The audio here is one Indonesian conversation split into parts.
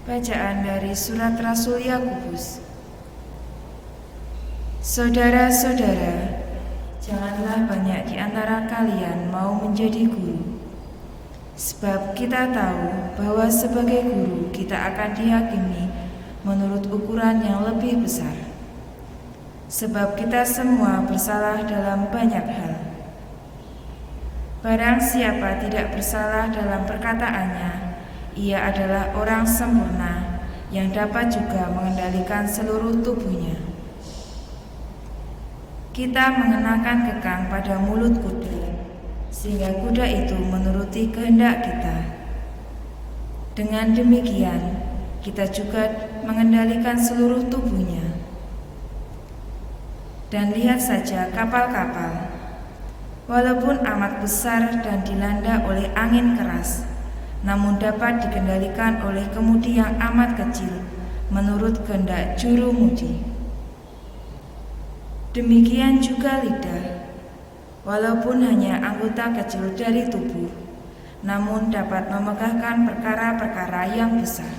Bacaan dari Surat Rasul Yakobus. Saudara-saudara, janganlah banyak di antara kalian mau menjadi guru. Sebab kita tahu bahwa sebagai guru kita akan dihakimi menurut ukuran yang lebih besar. Sebab kita semua bersalah dalam banyak hal. Barang siapa tidak bersalah dalam perkataannya, ia adalah orang sempurna yang dapat juga mengendalikan seluruh tubuhnya. Kita mengenakan kekang pada mulut kuda, sehingga kuda itu menuruti kehendak kita. Dengan demikian, kita juga mengendalikan seluruh tubuhnya. Dan lihat saja kapal-kapal, walaupun amat besar dan dilanda oleh angin keras, namun dapat dikendalikan oleh kemudi yang amat kecil menurut kehendak jurumudi. Demikian juga lidah, walaupun hanya anggota kecil dari tubuh, namun dapat memegahkan perkara-perkara yang besar.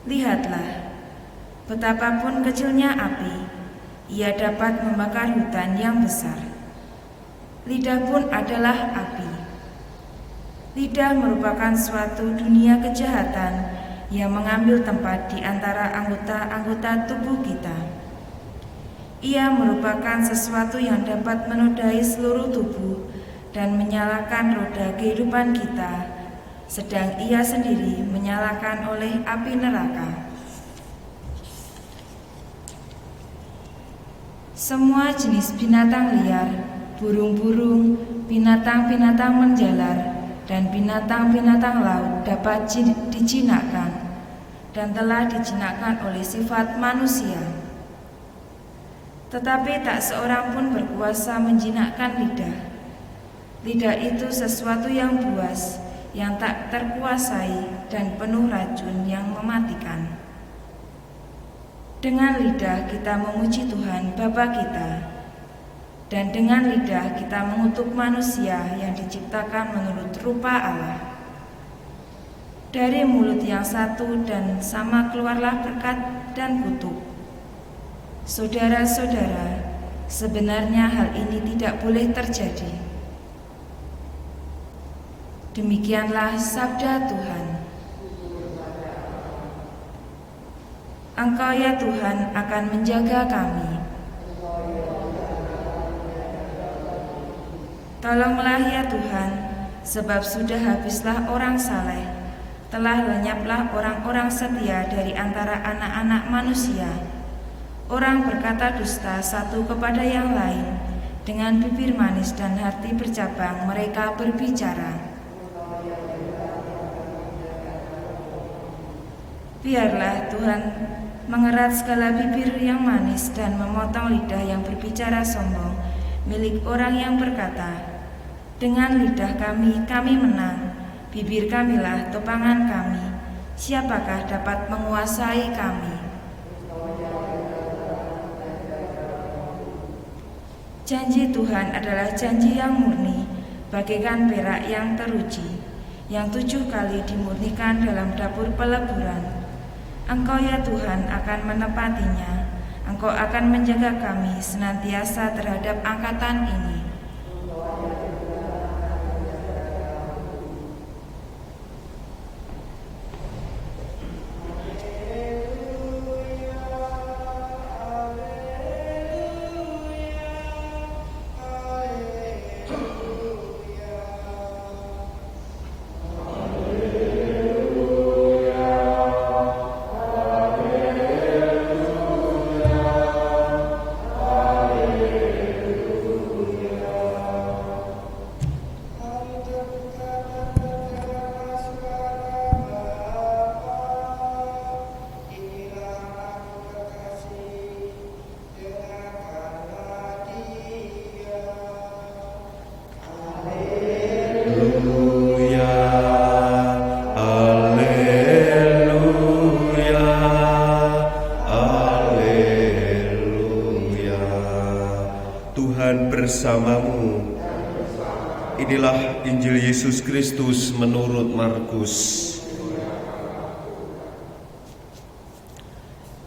Lihatlah, betapapun kecilnya api, ia dapat membakar hutan yang besar. Lidah pun adalah api. Lidah merupakan suatu dunia kejahatan yang mengambil tempat di antara anggota-anggota tubuh kita. Ia merupakan sesuatu yang dapat menodai seluruh tubuh dan menyalakan roda kehidupan kita, sedang ia sendiri menyalakan oleh api neraka. Semua jenis binatang liar, burung-burung, binatang-binatang menjalar, dan binatang-binatang laut dapat dijinakkan dan telah dijinakkan oleh sifat manusia. Tetapi tak seorang pun berkuasa menjinakkan lidah. Lidah itu sesuatu yang buas, yang tak terkuasai dan penuh racun yang mematikan. Dengan lidah kita memuji Tuhan Bapa kita, dan dengan lidah kita mengutuk manusia yang diciptakan menurut rupa Allah. Dari mulut yang satu dan sama keluarlah berkat dan kutuk. Saudara-saudara, sebenarnya hal ini tidak boleh terjadi. Demikianlah sabda Tuhan. Engkau ya Tuhan akan menjaga kami. Tolonglah ya Tuhan, sebab sudah habislah orang saleh, telah lenyaplah orang-orang setia dari antara anak-anak manusia. Orang berkata dusta satu kepada yang lain, dengan bibir manis dan hati bercabang mereka berbicara. Biarlah Tuhan mengerat segala bibir yang manis dan memotong lidah yang berbicara sombong milik orang yang berkata, dengan lidah kami menang, bibir kamilah topangan kami, siapakah dapat menguasai kami? Janji Tuhan adalah janji yang murni, bagaikan perak yang teruji, yang 7 kali dimurnikan dalam dapur peleburan. Engkau ya Tuhan akan menepatinya, Engkau akan menjaga kami senantiasa terhadap angkatan ini. Tuhan bersamamu. Inilah Injil Yesus Kristus menurut Markus.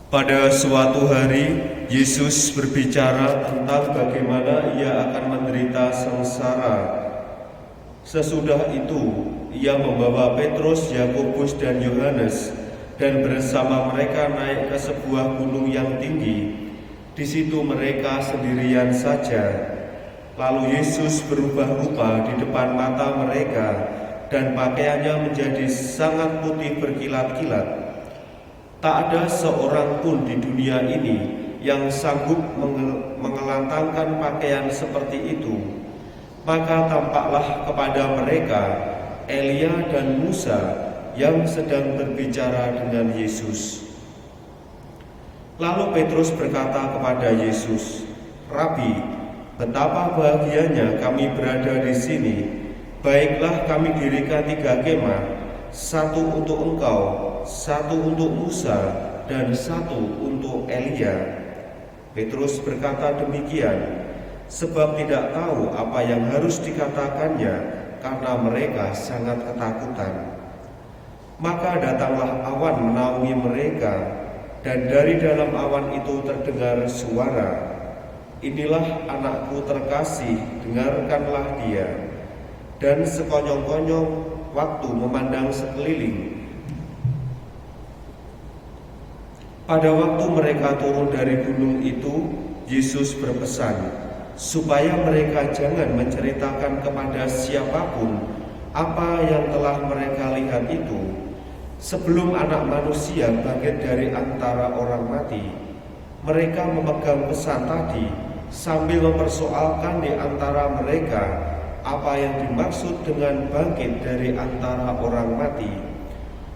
Pada suatu hari, Yesus berbicara tentang bagaimana ia akan menderita sengsara. Sesudah itu, ia membawa Petrus, Yakobus, dan Yohanes, dan bersama mereka naik ke sebuah gunung yang tinggi. Di situ mereka sendirian saja. Lalu Yesus berubah rupa di depan mata mereka, dan pakaiannya menjadi sangat putih berkilat-kilat. Tak ada seorang pun di dunia ini yang sanggup mengelantangkan pakaian seperti itu. Maka tampaklah kepada mereka Elia dan Musa yang sedang berbicara dengan Yesus. Lalu Petrus berkata kepada Yesus, "Rabi, betapa bahagianya kami berada di sini. Baiklah, kami dirikan 3 kemah, satu untuk engkau, satu untuk Musa, dan satu untuk Elia." Petrus berkata demikian sebab tidak tahu apa yang harus dikatakannya, karena mereka sangat ketakutan. Maka datanglah awan menaungi mereka, dan dari dalam awan itu terdengar suara, "Inilah anakku terkasih, dengarkanlah dia." Dan sekonyong-konyong waktu memandang sekeliling. Pada waktu mereka turun dari gunung itu, Yesus berpesan supaya mereka jangan menceritakan kepada siapapun apa yang telah mereka lihat itu, sebelum Anak Manusia bangkit dari antara orang mati. Mereka memegang pesan tadi sambil mempersoalkan di antara mereka apa yang dimaksud dengan bangkit dari antara orang mati.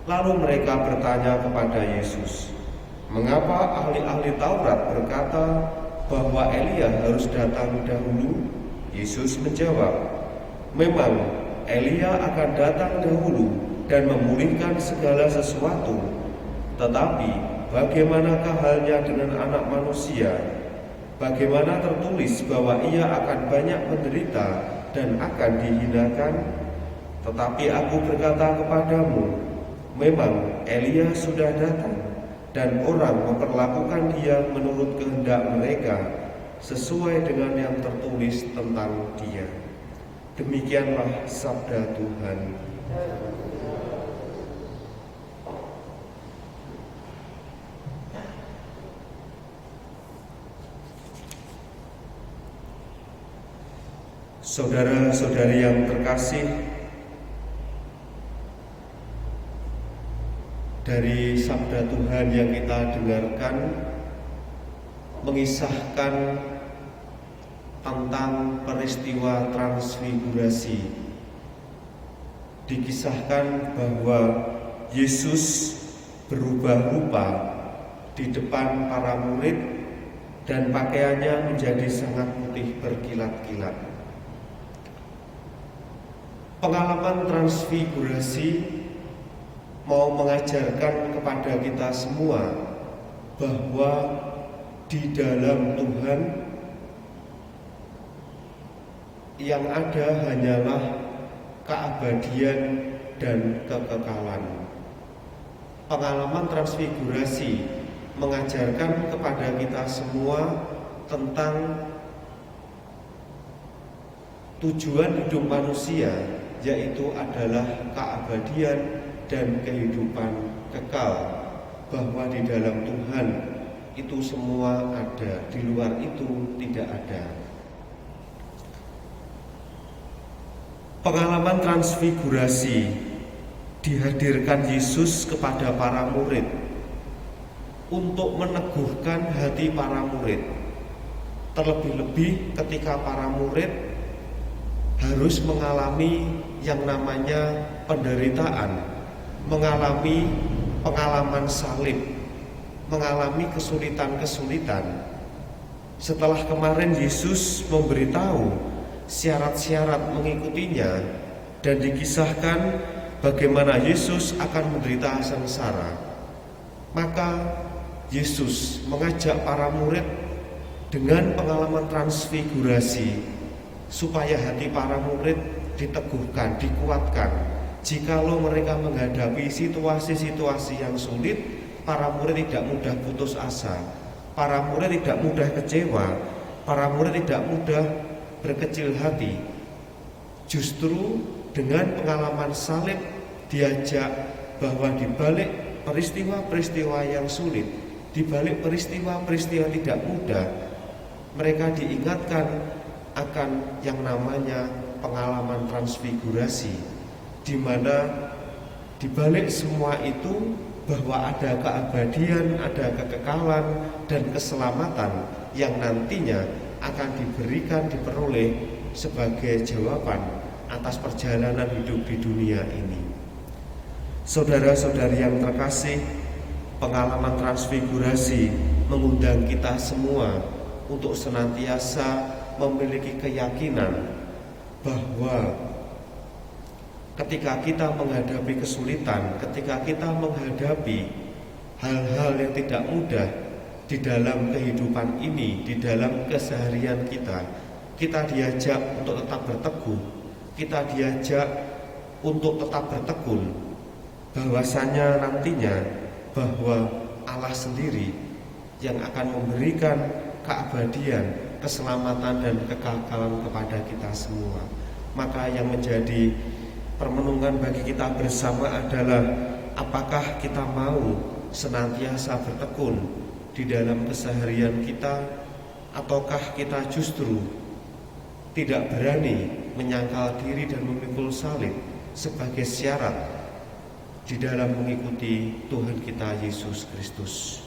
Lalu mereka bertanya kepada Yesus, "Mengapa ahli-ahli Taurat berkata bahwa Elia harus datang dahulu?" Yesus menjawab, "Memang Elia akan datang dahulu dan memulihkan segala sesuatu. Tetapi bagaimanakah halnya dengan Anak Manusia? Bagaimana tertulis bahwa ia akan banyak menderita dan akan dihinakan? Tetapi aku berkata kepadamu, memang Elia sudah datang, dan orang memperlakukan dia menurut kehendak mereka, sesuai dengan yang tertulis tentang dia." Demikianlah sabda Tuhan. Saudara-saudari yang terkasih, dari sabda Tuhan yang kita dengarkan mengisahkan tentang peristiwa transfigurasi. Dikisahkan bahwa Yesus berubah rupa di depan para murid dan pakaiannya menjadi sangat putih berkilat-kilat. Pengalaman transfigurasi mau mengajarkan kepada kita semua bahwa di dalam Tuhan yang ada hanyalah keabadian dan kekekalan. Pengalaman transfigurasi mengajarkan kepada kita semua tentang tujuan hidup manusia, yaitu adalah keabadian dan kehidupan kekal, bahwa di dalam Tuhan itu semua ada, di luar itu tidak ada. Pengalaman transfigurasi dihadirkan Yesus kepada para murid untuk meneguhkan hati para murid, terlebih-lebih ketika para murid harus mengalami yang namanya penderitaan, mengalami pengalaman salib, mengalami kesulitan-kesulitan. Setelah kemarin Yesus memberitahu syarat-syarat mengikutinya dan dikisahkan bagaimana Yesus akan menderita sengsara, maka Yesus mengajak para murid dengan pengalaman transfigurasi supaya hati para murid diteguhkan, dikuatkan. Jikalau mereka menghadapi situasi-situasi yang sulit, para murid tidak mudah putus asa, para murid tidak mudah kecewa, para murid tidak mudah berkecil hati. Justru dengan pengalaman salib diajak bahwa di balik peristiwa-peristiwa yang sulit, di balik peristiwa-peristiwa tidak mudah, mereka diingatkan akan yang namanya pengalaman transfigurasi, di mana di balik semua itu bahwa ada keabadian, ada kekekalan dan keselamatan yang nantinya akan diperoleh sebagai jawaban atas perjalanan hidup di dunia ini. Saudara-saudari yang terkasih, pengalaman transfigurasi mengundang kita semua untuk senantiasa memiliki keyakinan bahwa ketika kita menghadapi kesulitan, ketika kita menghadapi hal-hal yang tidak mudah di dalam kehidupan ini, di dalam keseharian kita diajak untuk tetap berteguh, kita diajak untuk tetap bertekun, bahwasanya nantinya bahwa Allah sendiri yang akan memberikan keabadian, keselamatan dan kekekalan kepada kita semua. Maka yang menjadi permenungan bagi kita bersama adalah apakah kita mau senantiasa bertekun di dalam keseharian kita, ataukah kita justru tidak berani menyangkal diri dan memikul salib sebagai syarat di dalam mengikuti Tuhan kita Yesus Kristus.